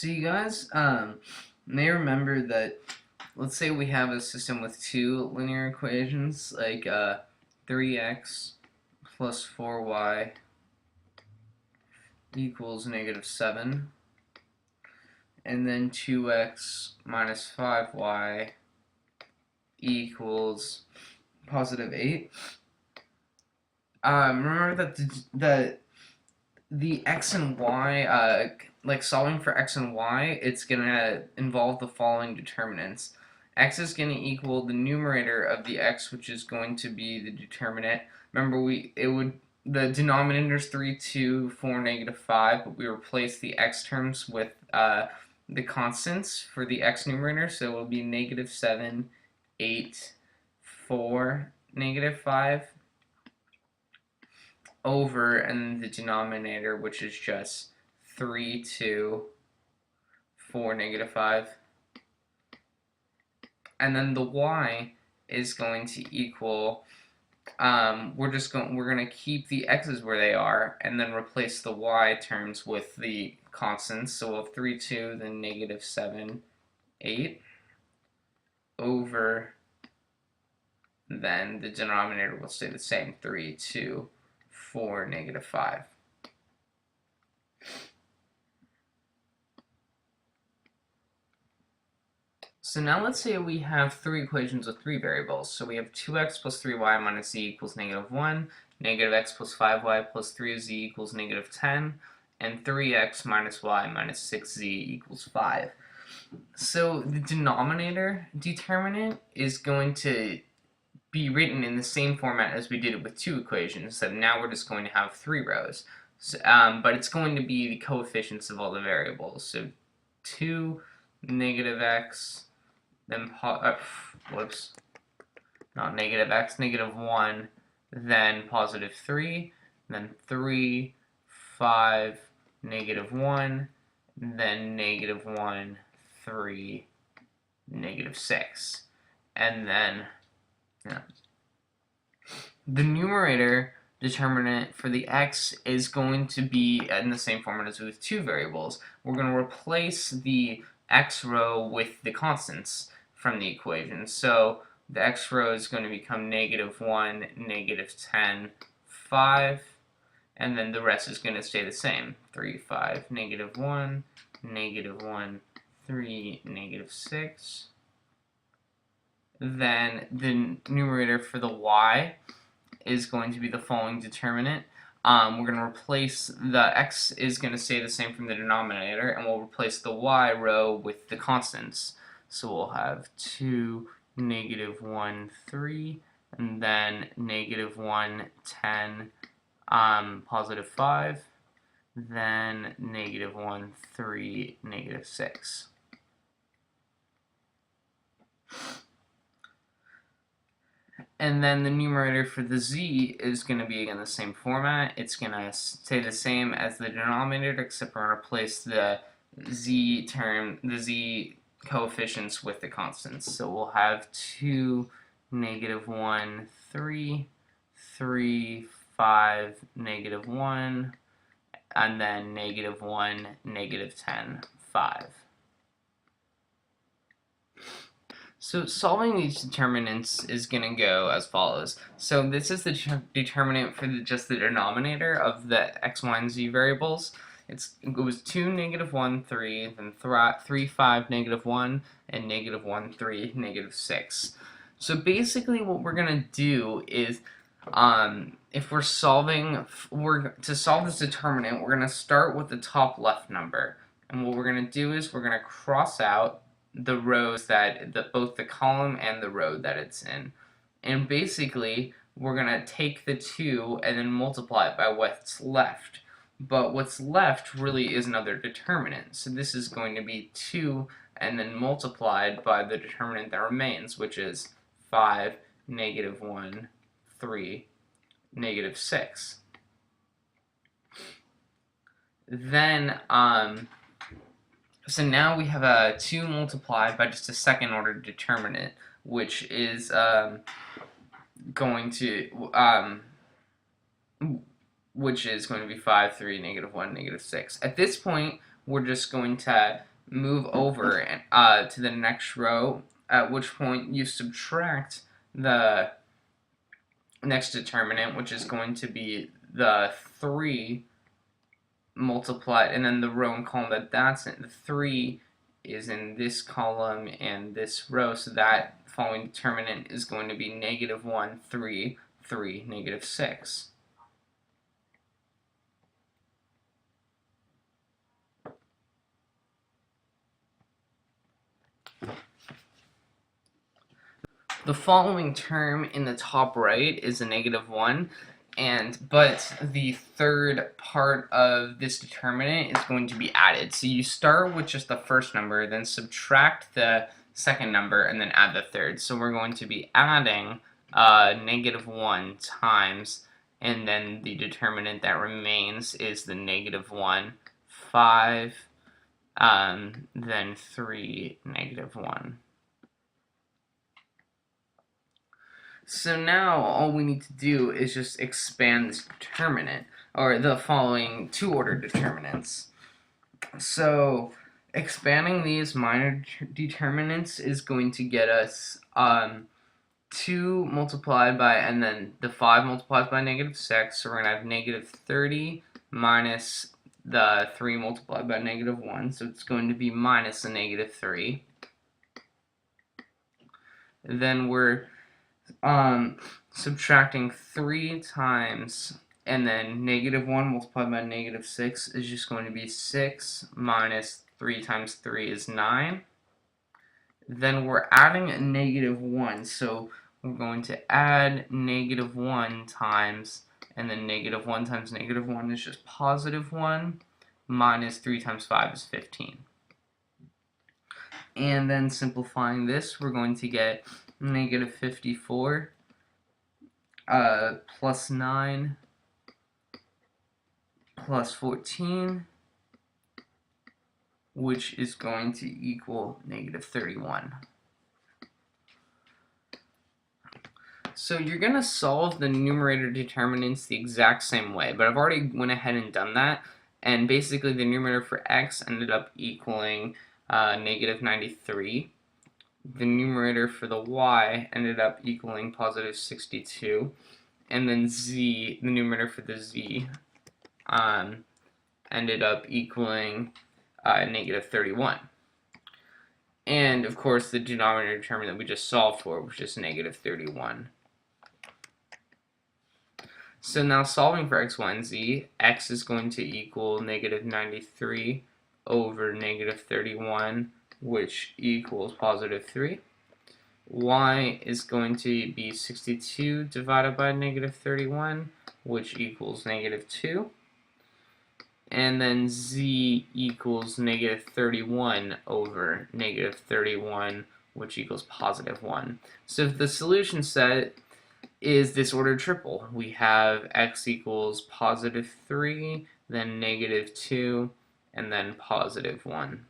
So you guys may remember that, let's say we have a system with two linear equations, like 3x plus 4y equals -7, and then 2x minus 5y equals +8. Remember that the x and y, like solving for x and y, it's gonna involve the following determinants. X is gonna equal the numerator of the x, which is going to be the determinant. Remember, the denominator is 3, 2, 4, -5, but we replace the x terms with the constants for the x numerator, so it will be -7, 8, 4, -5 over, and the denominator, which is just 3, 2, 4, -5. And then the y is going to equal, we're going to keep the x's where they are, and then replace the y terms with the constants. So we'll have 3, 2, then -7, 8, over, then the denominator will stay the same, 3, 2, 4, -5. So now let's say we have three equations with three variables. So we have 2x plus 3y minus z equals -1, -x plus 5y plus 3z equals -10, and 3x minus y minus 6z equals 5. So the denominator determinant is going to be written in the same format as we did it with two equations, so now we're just going to have three rows. So, but it's going to be the coefficients of all the variables. So 2, -x, then whoops, not -x, -1, then +3, then 3, 5, -1, then -1, 3, -6, and then the numerator determinant for the x is going to be in the same format as with two variables. We're going to replace the x row with the constants from the equation. So the x row is going to become -1, -10, 5, and then the rest is going to stay the same. 3, 5, -1, -1, 3, -6. Then the numerator for the y is going to be the following determinant. We're going to replace the x is going to stay the same from the denominator, and we'll replace the y row with the constants. So we'll have 2, -1, 3, and then -1, 10, +5, then -1, 3, -6. And then the numerator for the z is going to be, again, the same format. It's going to stay the same as the denominator, except we're going to replace the z coefficients with the constants. So we'll have 2, -1, 3, 3, 5, -1, and then -1, -10, 5. So solving these determinants is going to go as follows. So this is the determinant for just the denominator of the x, y, and z variables. It was 2, -1, 3, then 3, 5, -1, and -1, 3, -6. So basically what we're going to do is, if we're to solve this determinant, we're going to start with the top left number. And what we're going to do is we're going to cross out the rows both the column and the row that it's in. And basically, we're going to take the 2 and then multiply it by what's left. But what's left really is another determinant. So this is going to be 2 and then multiplied by the determinant that remains, which is 5, -1, 3, -6. Then, so now we have a 2 multiplied by just a second order determinant, which is going to be 5, 3, -1, -6. At this point, we're just going to move over to the next row, at which point you subtract the next determinant, which is going to be the 3 multiplied, and then the row and column that's in. The 3 is in this column and this row, so that following determinant is going to be -1, 3, 3, -6. The following term in the top right is a -1, but the third part of this determinant is going to be added. So you start with just the first number, then subtract the second number, and then add the third. So we're going to be adding -1 times, and then the determinant that remains is the -1, 5, then 3, -1. So now all we need to do is just expand this determinant, or the following two-order determinants. So expanding these minor determinants is going to get us 2 multiplied by, and then the 5 multiplied by -6, so we're going to have -30 minus the 3 multiplied by -1, so it's going to be minus a -3. Then we're subtracting 3 times, and then -1 multiplied by -6 is just going to be 6 minus 3 times 3 is 9. Then we're adding a -1, so we're going to add -1 times, and then -1 times -1 is just +1, minus 3 times 5 is 15. And then simplifying this, we're going to get -54 plus 9 plus 14, which is going to equal -31. So you're going to solve the numerator determinants the exact same way, but I've already went ahead and done that, and basically the numerator for x ended up equaling -93. The numerator for the y ended up equaling +62, and then z, the numerator for the z, ended up equaling -31. And of course the denominator determinant that we just solved for was just -31. So now solving for x, y, and z, x is going to equal -93 over -31, which equals +3. Y is going to be 62 divided by -31, which equals -2. And then z equals -31 over -31, which equals +1. So the solution set is this ordered triple. We have x equals +3, then -2, and then +1.